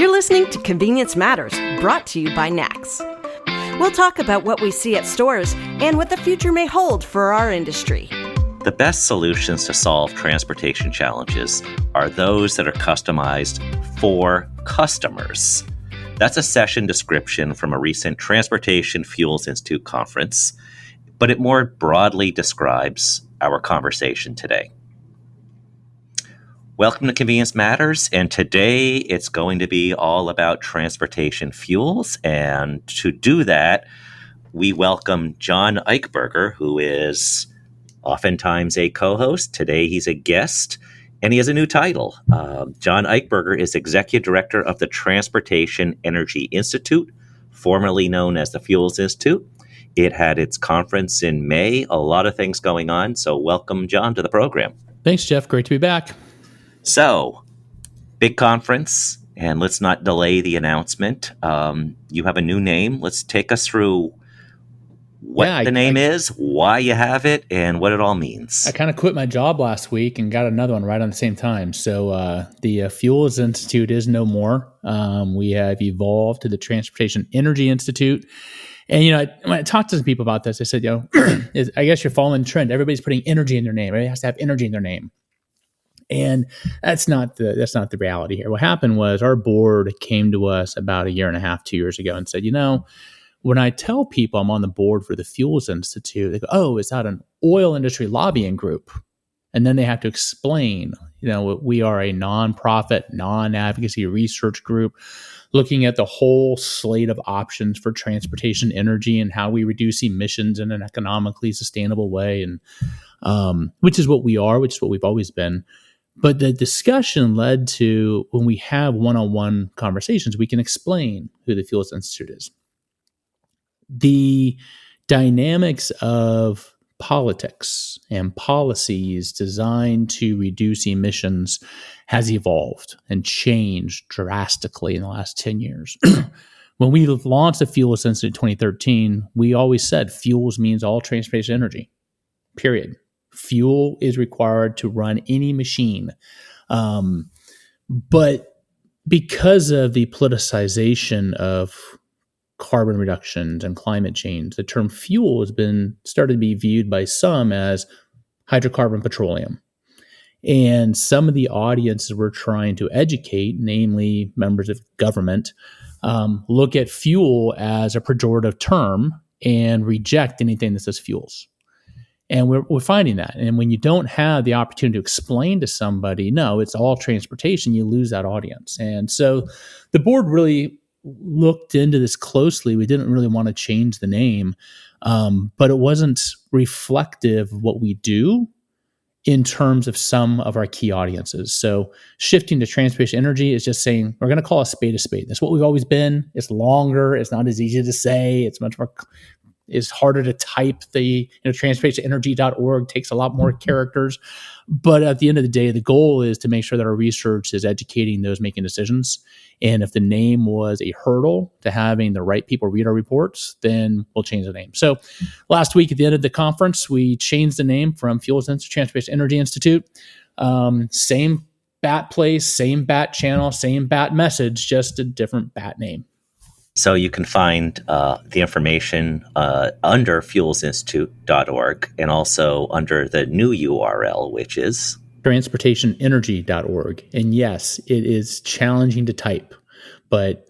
You're listening to Convenience Matters, brought to you by NACS. We'll talk about what we see at stores and what the future may hold for our industry. The best solutions to solve transportation challenges are those that are customized for customers. That's a session description from a recent Transportation Fuels Institute conference, but it more broadly describes our conversation today. Welcome to Convenience Matters, and today it's going to be all about transportation fuels. And to do that, we welcome John Eichberger, who is oftentimes a co-host. Today he's a guest, and he has a new title. John Eichberger is Executive Director of the Transportation Energy Institute, formerly known as the Fuels Institute. It had its conference in May, a lot of things going on. So welcome, John, to the program. Thanks, Jeff. Great to be back. So, big conference, and let's not delay the announcement. You have a new name. Let's take us through what the name is, why you have it, and what it all means. I kind of quit my job last week and got another one right on the same time. So the Fuels Institute is no more. We have evolved to the Transportation Energy Institute. And, when I talked to some people about this, I said, I guess you're following the trend. Everybody's putting energy in their name. Everybody has to have energy in their name. And that's not the reality here. What happened was our board came to us about 1.5 years, 2 years ago and said, when I tell people I'm on the board for the Fuels Institute, they go, oh, is that an oil industry lobbying group? And then they have to explain, we are a nonprofit, non-advocacy research group looking at the whole slate of options for transportation energy and how we reduce emissions in an economically sustainable way, and which is what we are, which is what we've always been. But the discussion led to, when we have one-on-one conversations, we can explain who the Fuels Institute is. The dynamics of politics and policies designed to reduce emissions has evolved and changed drastically in the last 10 years. When we launched the Fuels Institute in 2013, we always said fuels means all transportation energy, period. Fuel is required to run any machine. But because of the politicization of carbon reductions and climate change, the term fuel has been started to be viewed by some as hydrocarbon petroleum. And some of the audiences we're trying to educate, namely members of government, look at fuel as a pejorative term and reject anything that says fuels. And we're finding that. And when you don't have the opportunity to explain to somebody, no, it's all transportation, you lose that audience. And so the board really looked into this closely. We didn't really want to change the name, but it wasn't reflective of what we do in terms of some of our key audiences. So shifting to transportation energy is just saying, we're going to call a spade a spade. That's what we've always been. It's longer. It's not as easy to say. It's much more... It's harder to type. The transportationenergy.org takes a lot more characters. But at the end of the day, the goal is to make sure that our research is educating those making decisions. And if the name was a hurdle to having the right people read our reports, then we'll change the name. So last week at the end of the conference, we changed the name from Fuels Institute to Transportation Energy Institute. Same BAT place, same BAT channel, same BAT message, just a different BAT name. So you can find the information under fuelsinstitute.org and also under the new URL, which is transportationenergy.org. And yes, it is challenging to type, but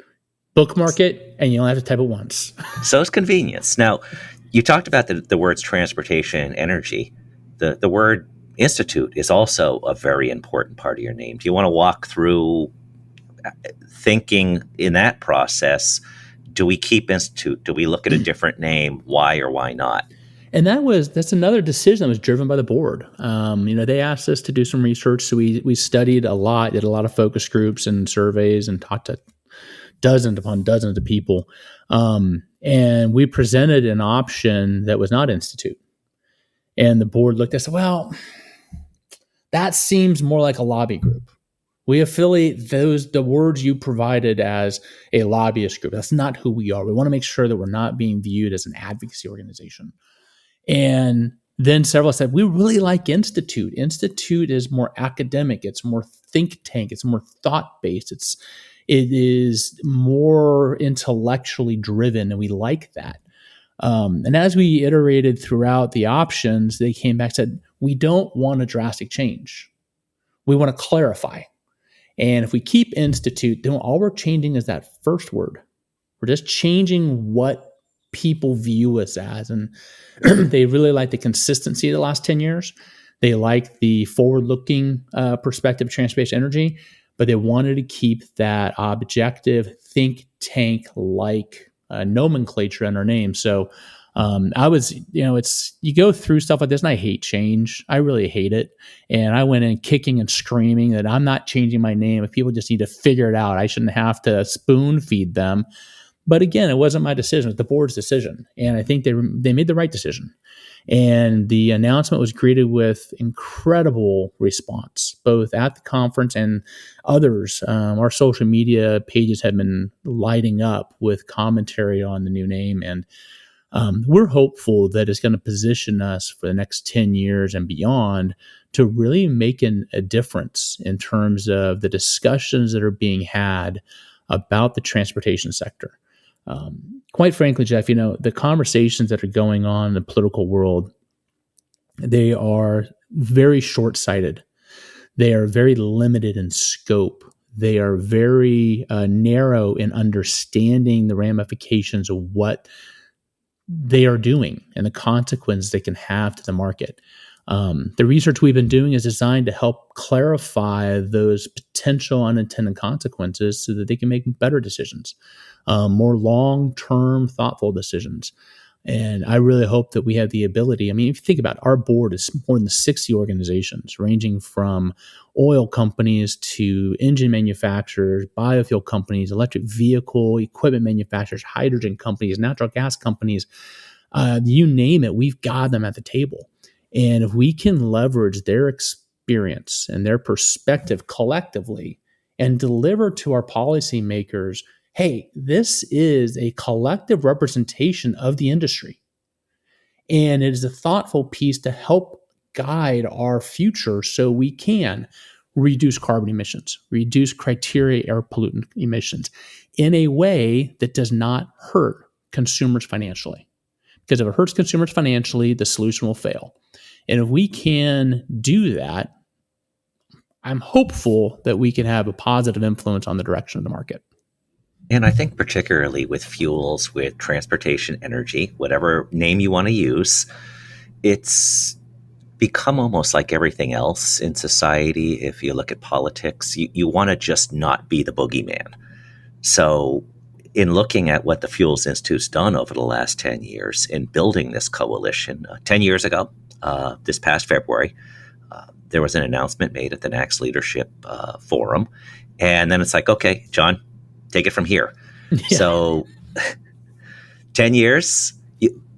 bookmark it and you only have to type it once. So it's convenience. Now, you talked about the words transportation and energy. The word institute is also a very important part of your name. Do you want to walk through thinking in that process? Do we keep institute? Do we look at a different name? Why or why not? And that's another decision that was driven by the board. They asked us to do some research, so we studied a lot, did a lot of focus groups and surveys, and talked to dozens upon dozens of people. And we presented an option that was not institute. And the board looked at us and said, well, that seems more like a lobby group. We affiliate the words you provided as a lobbyist group. That's not who we are. We want to make sure that we're not being viewed as an advocacy organization. And then several said, we really like Institute. Institute is more academic. It's more think tank. It's more thought-based. It is more intellectually driven, and we like that. And as we iterated throughout the options, they came back and said, we don't want a drastic change. We want to clarify. And if we keep institute, then all we're changing is that first word. We're just changing what people view us as. And they really like the consistency of the last 10 years. They like the forward-looking perspective of transportation energy, but they wanted to keep that objective think tank-like nomenclature in our name. So I was, you go through stuff like this, and I hate change. I really hate it. And I went in kicking and screaming that I'm not changing my name. If people just need to figure it out, I shouldn't have to spoon feed them. But again, it wasn't my decision. It was the board's decision. And I think they made the right decision. And the announcement was greeted with incredible response, both at the conference and others. Our social media pages have been lighting up with commentary on the new name. And we're hopeful that it's going to position us for the next 10 years and beyond to really make a difference in terms of the discussions that are being had about the transportation sector. Quite frankly, Jeff, the conversations that are going on in the political world, they are very short-sighted. They are very limited in scope. They are very narrow in understanding the ramifications of what they are doing and the consequence they can have to the market. The research we've been doing is designed to help clarify those potential unintended consequences so that they can make better decisions, more long-term, thoughtful decisions. And I really hope that we have the ability. I mean, if you think about it, our board is more than 60 organizations, ranging from oil companies to engine manufacturers, biofuel companies, electric vehicle equipment manufacturers, hydrogen companies, natural gas companies, you name it, we've got them at the table. And if we can leverage their experience and their perspective collectively and deliver to our policymakers, hey, this is a collective representation of the industry. And it is a thoughtful piece to help guide our future so we can reduce carbon emissions, reduce criteria air pollutant emissions in a way that does not hurt consumers financially. Because if it hurts consumers financially, the solution will fail. And if we can do that, I'm hopeful that we can have a positive influence on the direction of the market. And I think particularly with fuels, with transportation energy, whatever name you want to use, it's become almost like everything else in society. If you look at politics, you want to just not be the boogeyman. So in looking at what the Fuels Institute's done over the last 10 years in building this coalition, 10 years ago, this past February, there was an announcement made at the NACS Leadership Forum. And then it's like, okay, John, take it from here. Yeah. So 10 years,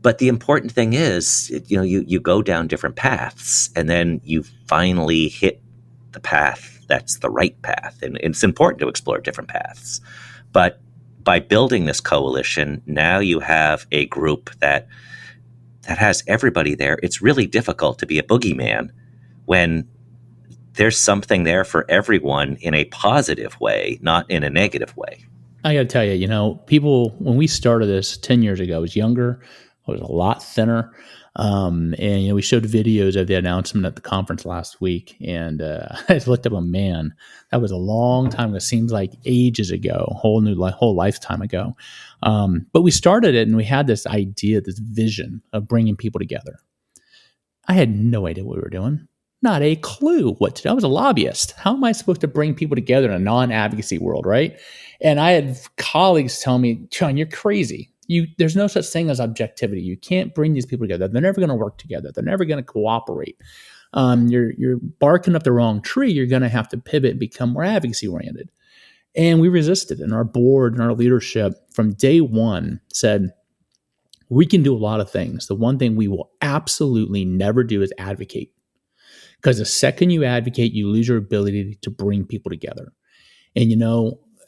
but the important thing is, you go down different paths and then you finally hit the path that's the right path. And it's important to explore different paths. But by building this coalition, now you have a group that has everybody there. It's really difficult to be a boogeyman when there's something there for everyone in a positive way, not in a negative way. I got to tell you, people, when we started this 10 years ago, I was younger, I was a lot thinner. And we showed videos of the announcement at the conference last week. And I just looked up, man, that was a long time ago. It seems like ages ago, whole lifetime ago. But we started it and we had this idea, this vision of bringing people together. I had no idea what we were doing. Not a clue what to do. I was a lobbyist. How am I supposed to bring people together in a non-advocacy world, right? And I had colleagues tell me, John, you're crazy. There's no such thing as objectivity. You can't bring these people together. They're never going to work together. They're never going to cooperate. You're barking up the wrong tree. You're going to have to pivot and become more advocacy oriented. And we resisted. And our board and our leadership from day one said, we can do a lot of things. The one thing we will absolutely never do is advocate. Because the second you advocate, you lose your ability to bring people together. And,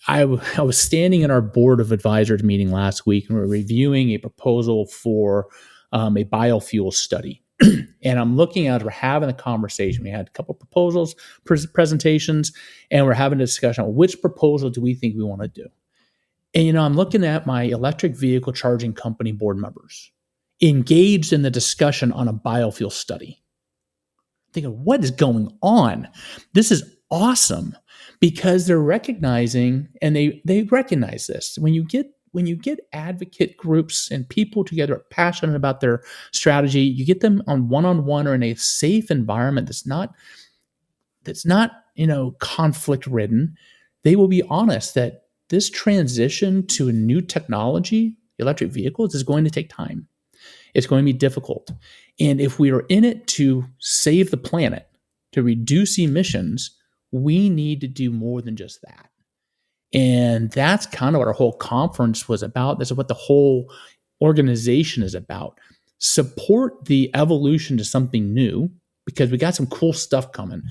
I was standing in our board of advisors meeting last week, and we were reviewing a proposal for a biofuel study. And I'm looking at, we're having a conversation. We had a couple proposals, presentations, and we're having a discussion on which proposal do we think we want to do. And, I'm looking at my electric vehicle charging company board members engaged in the discussion on a biofuel study. Thinking, what is going on? This is awesome, because they're recognizing, and they recognize this. When you get advocate groups and people together passionate about their strategy, you get them on one-on-one or in a safe environment that's not conflict ridden. They will be honest that this transition to a new technology, electric vehicles, is going to take time. It's going to be difficult. And if we are in it to save the planet, to reduce emissions, we need to do more than just that. And that's kind of what our whole conference was about. That's what the whole organization is about. Support the evolution to something new, because we got some cool stuff coming.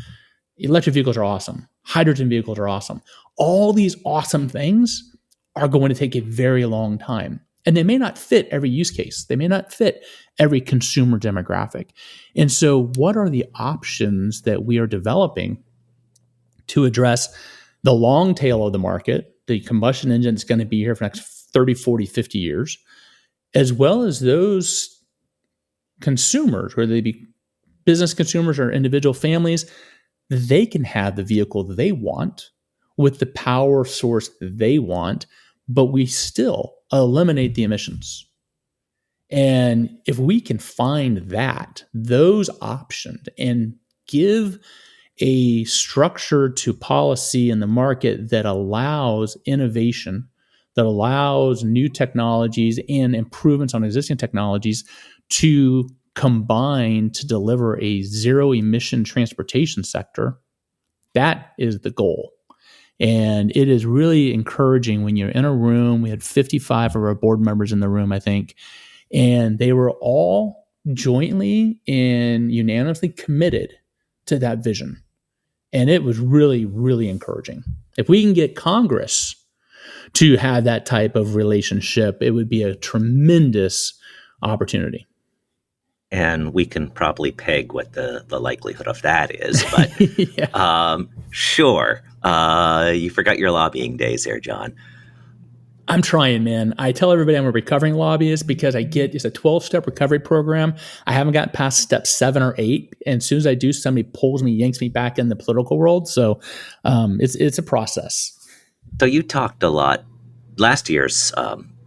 Electric vehicles are awesome. Hydrogen vehicles are awesome. All these awesome things are going to take a very long time. And they may not fit every use case. They may not fit every consumer demographic. And so what are the options that we are developing to address the long tail of the market? The combustion engine is going to be here for the next 30, 40, 50 years, as well as those consumers, whether they be business consumers or individual families, they can have the vehicle they want with the power source they want, but we still eliminate the emissions. And if we can find those options, and give a structure to policy in the market that allows innovation, that allows new technologies and improvements on existing technologies to combine to deliver a zero emission transportation sector, that is the goal. And it is really encouraging when you're in a room. We had 55 of our board members in the room, I think, and they were all jointly and unanimously committed to that vision. And it was really, really encouraging. If we can get Congress to have that type of relationship, it would be a tremendous opportunity. And we can probably peg what the likelihood of that is. But yeah. Sure. You forgot your lobbying days there, John. I'm trying, man. I tell everybody I'm a recovering lobbyist because it's a 12-step recovery program. I haven't gotten past step 7 or 8. And as soon as I do, somebody pulls me, yanks me back in the political world. So it's a process. So you talked a lot. Last year's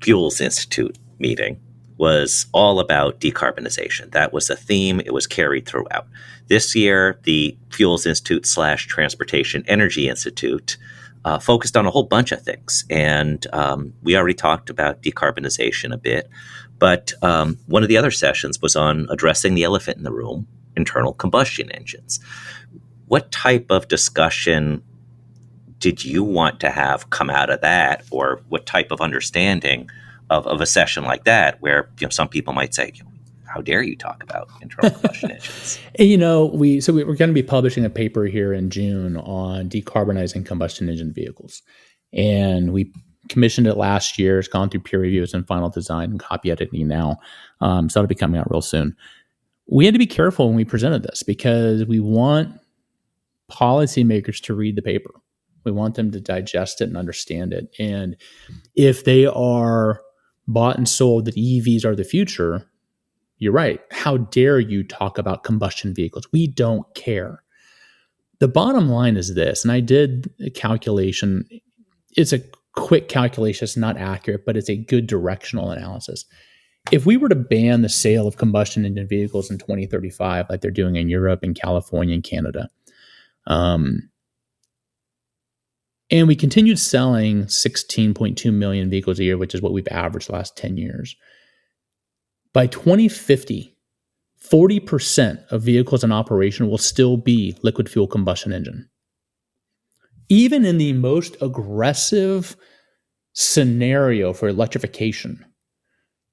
Fuels Institute meeting was all about decarbonization. That was a theme. It was carried throughout. This year, the Fuels Institute / Transportation Energy Institute focused on a whole bunch of things. And we already talked about decarbonization a bit. But one of the other sessions was on addressing the elephant in the room, internal combustion engines. What type of discussion did you want to have come out of that? Or what type of understanding of a session like that, where some people might say, how dare you talk about internal combustion engines? We're going to be publishing a paper here in June on decarbonizing combustion engine vehicles. And we commissioned it last year. It's gone through peer reviews and final design and copy editing now. So it'll be coming out real soon. We had to be careful when we presented this because we want policymakers to read the paper. We want them to digest it and understand it. And if they are bought and sold that EVs are the future, you're right. How dare you talk about combustion vehicles? We don't care. The bottom line is this, and I did a calculation. It's a quick calculation. It's not accurate, but it's a good directional analysis. If we were to ban the sale of combustion engine vehicles in 2035, like they're doing in Europe and California and Canada, and we continued selling 16.2 million vehicles a year, which is what we've averaged the last 10 years. By 2050, 40% of vehicles in operation will still be liquid fuel combustion engine. Even in the most aggressive scenario for electrification,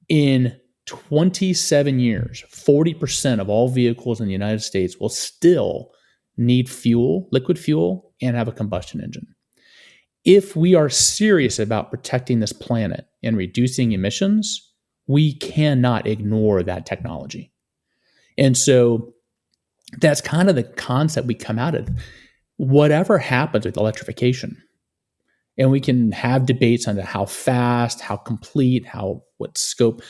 in 27 years, 40% of all vehicles in the United States will still need fuel, liquid fuel, and have a combustion engine. If we are serious about protecting this planet and reducing emissions, we cannot ignore that technology. And so that's kind of the concept we come out of. Whatever happens with electrification, and we can have debates on how fast, how complete, what scope,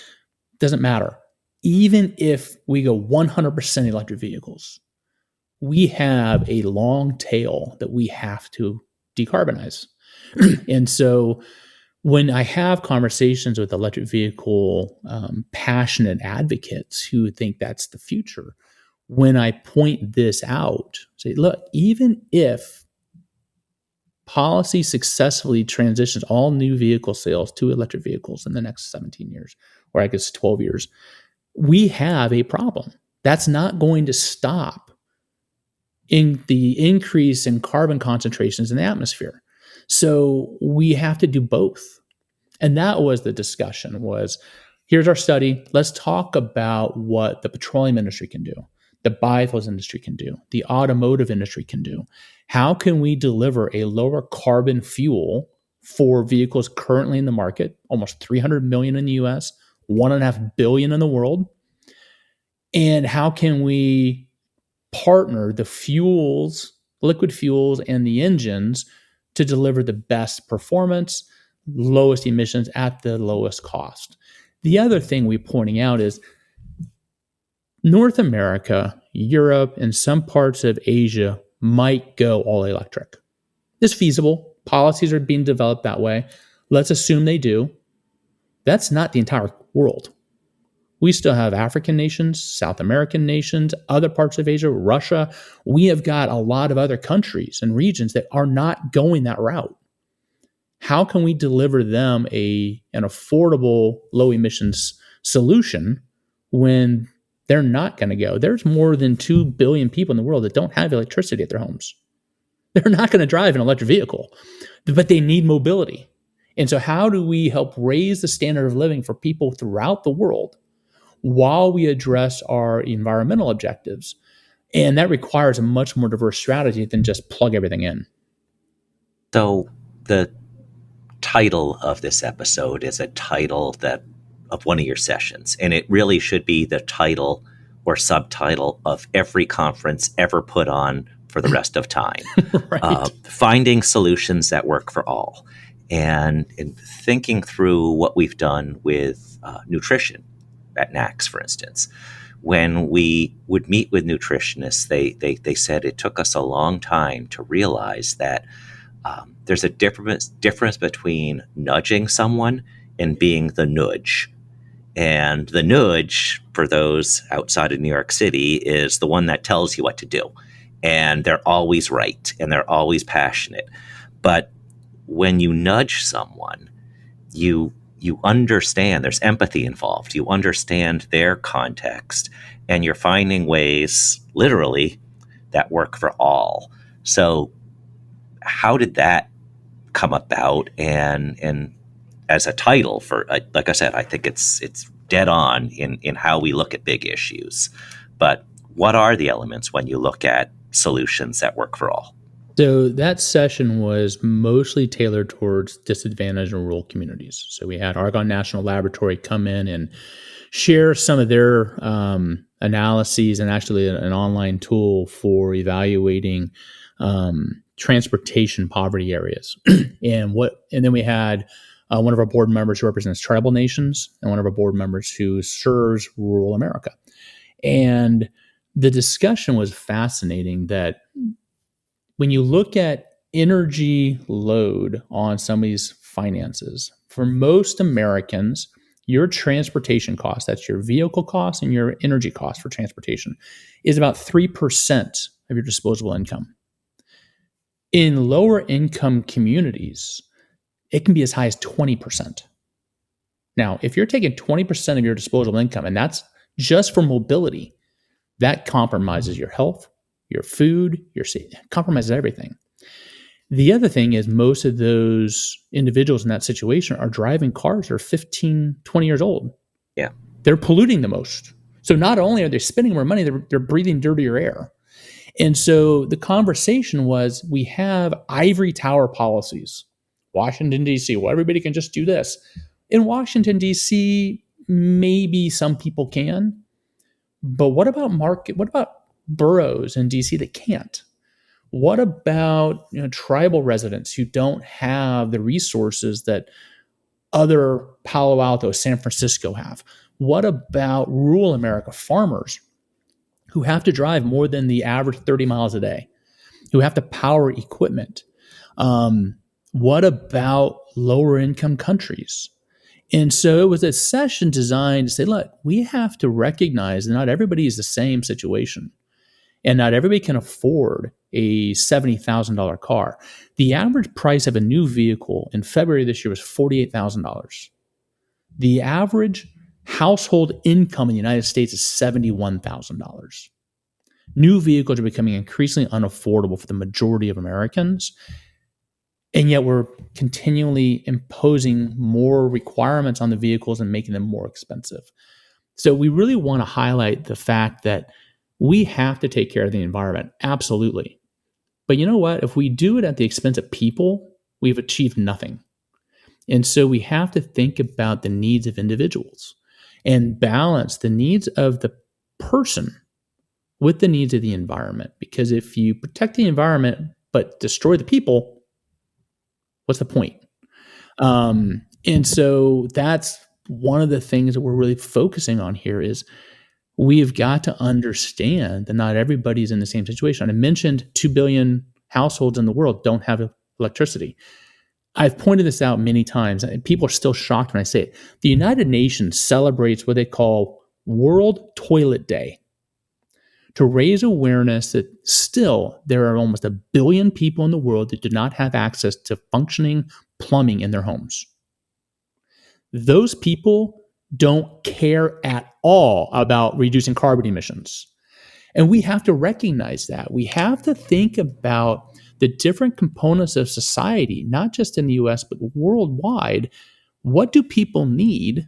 doesn't matter. Even if we go 100% electric vehicles, we have a long tail that we have to decarbonize. And so when I have conversations with electric vehicle passionate advocates who think that's the future, when I point this out, say, look, even if policy successfully transitions all new vehicle sales to electric vehicles in the next 17 years, or I guess 12 years, we have a problem. That's not going to stop in the increase in carbon concentrations in the atmosphere. So we have to do both. And that was the discussion was, here's our study. Let's talk about what the petroleum industry can do, the biofuels industry can do, the automotive industry can do. How can we deliver a lower carbon fuel for vehicles currently in the market, almost 300 million in the US, 1.5 billion in the world? And how can we partner the fuels, liquid fuels, and the engines to deliver the best performance, lowest emissions at the lowest cost? The other thing we're pointing out is North America, Europe, and some parts of Asia might go all electric. It's feasible. Policies are being developed that way. Let's assume they do. That's not the entire world. We still have African nations, South American nations, other parts of Asia, Russia. We have got a lot of other countries and regions that are not going that route. How can we deliver them an affordable, low emissions solution when they're not going to go? There's more than 2 billion people in the world that don't have electricity at their homes. They're not going to drive an electric vehicle, but they need mobility. And so how do we help raise the standard of living for people throughout the world while we address our environmental objectives? And that requires a much more diverse strategy than just plug everything in. So the title of this episode is a title of one of your sessions, and it really should be the title or subtitle of every conference ever put on for the rest of time. Right. Finding solutions that work for all. And in thinking through what we've done with nutrition at NACS, for instance, when we would meet with nutritionists, they said it took us a long time to realize that there's a difference between nudging someone and being the nudge. And the nudge, for those outside of New York City, is the one that tells you what to do. And they're always right, and they're always passionate. But when you nudge someone, you understand there's empathy involved. You understand their context, and you're finding ways, literally, that work for all. So how did that come about? And as a title for, like I said, I think it's dead on in how we look at big issues. But what are the elements when you look at solutions that work for all? So that session was mostly tailored towards disadvantaged and rural communities. So we had Argonne National Laboratory come in and share some of their analyses, and actually an online tool for evaluating transportation poverty areas. and then we had one of our board members who represents tribal nations, and one of our board members who serves rural America. And the discussion was fascinating that when you look at energy load on somebody's finances, for most Americans, your transportation cost, that's your vehicle cost and your energy cost for transportation, is about 3% of your disposable income. In lower income communities, it can be as high as 20%. Now, if you're taking 20% of your disposable income, and that's just for mobility, that compromises your health, your food, compromises everything. The other thing is most of those individuals in that situation are driving cars that are 15, 20 years old. Yeah. They're polluting the most. So not only are they spending more money, they're breathing dirtier air. And so the conversation was, we have ivory tower policies. Washington, D.C., well, everybody can just do this. In Washington, D.C., maybe some people can, But what about boroughs in DC that can't? What about tribal residents who don't have the resources that other Palo Alto, San Francisco have? What about rural America, farmers who have to drive more than the average 30 miles a day, who have to power equipment? What about lower income countries? And so it was a session designed to say, look, we have to recognize that not everybody is the same situation. And not everybody can afford a $70,000 car. The average price of a new vehicle in February this year was $48,000. The average household income in the United States is $71,000. New vehicles are becoming increasingly unaffordable for the majority of Americans. And yet we're continually imposing more requirements on the vehicles and making them more expensive. So we really want to highlight the fact that we have to take care of the environment. Absolutely. But you know what? If we do it at the expense of people, we've achieved nothing. And so we have to think about the needs of individuals and balance the needs of the person with the needs of the environment. Because if you protect the environment but destroy the people, what's the point? And so that's one of the things that we're really focusing on here is we've got to understand that not everybody's in the same situation. I mentioned 2 billion households in the world don't have electricity. I've pointed this out many times, and people are still shocked when I say it. The United Nations celebrates what they call World Toilet Day to raise awareness that still there are almost 1 billion people in the world that do not have access to functioning plumbing in their homes. Those people don't care at all about reducing carbon emissions. And we have to recognize that. We have to think about the different components of society, not just in the US, but worldwide. What do people need?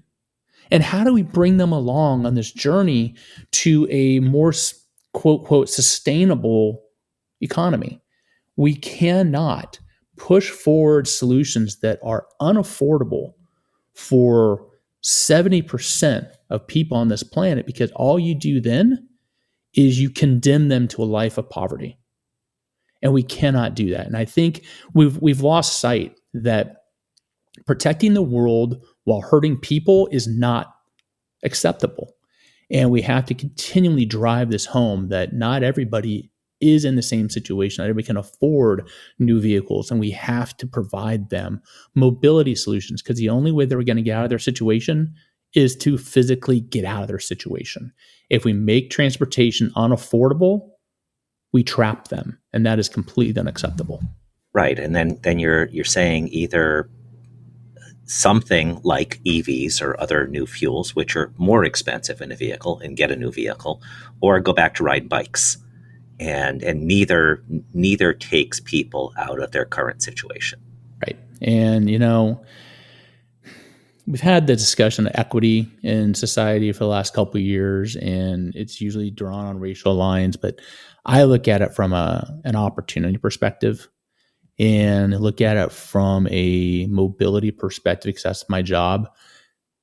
And how do we bring them along on this journey to a more, quote, quote, sustainable economy? We cannot push forward solutions that are unaffordable for 70% of people on this planet, because all you do then is you condemn them to a life of poverty. And we cannot do that. And I think we've lost sight that protecting the world while hurting people is not acceptable. And we have to continually drive this home that not everybody is in the same situation. Not everybody can afford new vehicles, and we have to provide them mobility solutions, because the only way they're going to get out of their situation is to physically get out of their situation. If we make transportation unaffordable, we trap them, and that is completely unacceptable. Right, and then you're saying either something like EVs or other new fuels, which are more expensive in a vehicle, and get a new vehicle, or go back to riding bikes. And neither takes people out of their current situation. Right. And, we've had the discussion of equity in society for the last couple of years, and it's usually drawn on racial lines. But I look at it from an opportunity perspective, and look at it from a mobility perspective, because that's my job.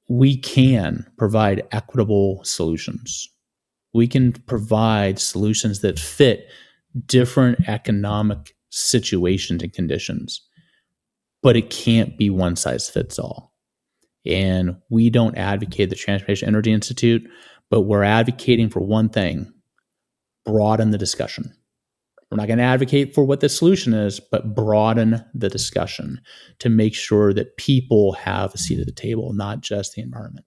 We can provide equitable solutions. We can provide solutions that fit different economic situations and conditions, but it can't be one size fits all. And we don't advocate the Transportation Energy Institute, but we're advocating for one thing: broaden the discussion. We're not going to advocate for what the solution is, but broaden the discussion to make sure that people have a seat at the table, not just the environment.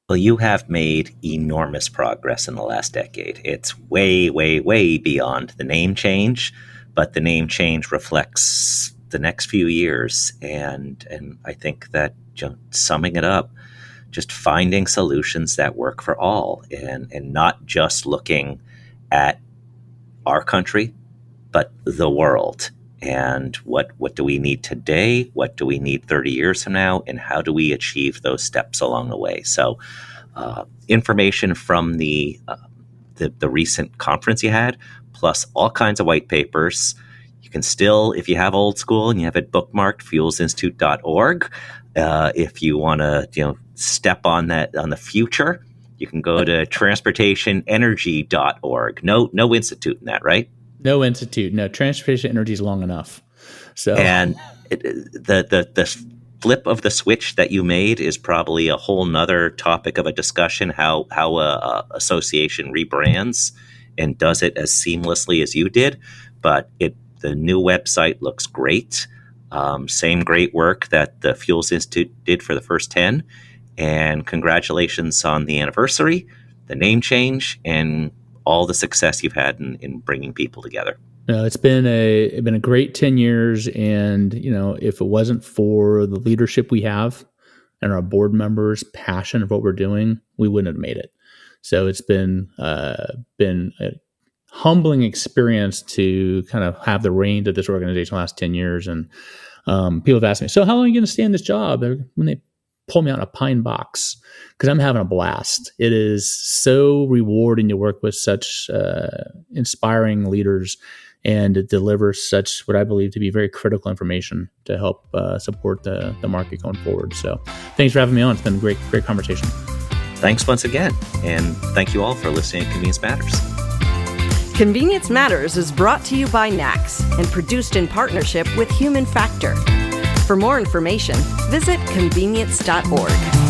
Well, you have made enormous progress in the last decade. It's way, way, way beyond the name change, but the name change reflects the next few years. And I think that, summing it up, just finding solutions that work for all, and not just looking at our country, but the world. And what do we need today? What do we need 30 years from now? And how do we achieve those steps along the way? So information from the recent conference you had, plus all kinds of white papers. You can still, if you have old school and you have it bookmarked, fuelsinstitute.org. If you want to step on that, on the future, You can go to transportationenergy.org. No institute in that, right? No institute. No, transportation energy is long enough. So, and the flip of the switch that you made is probably a whole nother topic of a discussion, how a association rebrands and does it as seamlessly as you did. But the new website looks great. Same great work that the Fuels Institute did for the first 10. And congratulations on the anniversary, the name change, and all the success you've had in bringing people together. It's been a great 10 years. And, if it wasn't for the leadership we have and our board members' passion of what we're doing, we wouldn't have made it. So it's been a humbling experience to kind of have the reins of this organization the last 10 years. And people have asked me, so how long are you going to stay in this job? When they pull me out in a pine box, because I'm having a blast. It is so rewarding to work with such inspiring leaders and to deliver such what I believe to be very critical information to help support the market going forward. So thanks for having me on. It's been a great conversation. Thanks once again. And thank you all for listening to Convenience Matters. Convenience Matters is brought to you by NACS and produced in partnership with Human Factor. For more information, visit convenience.org.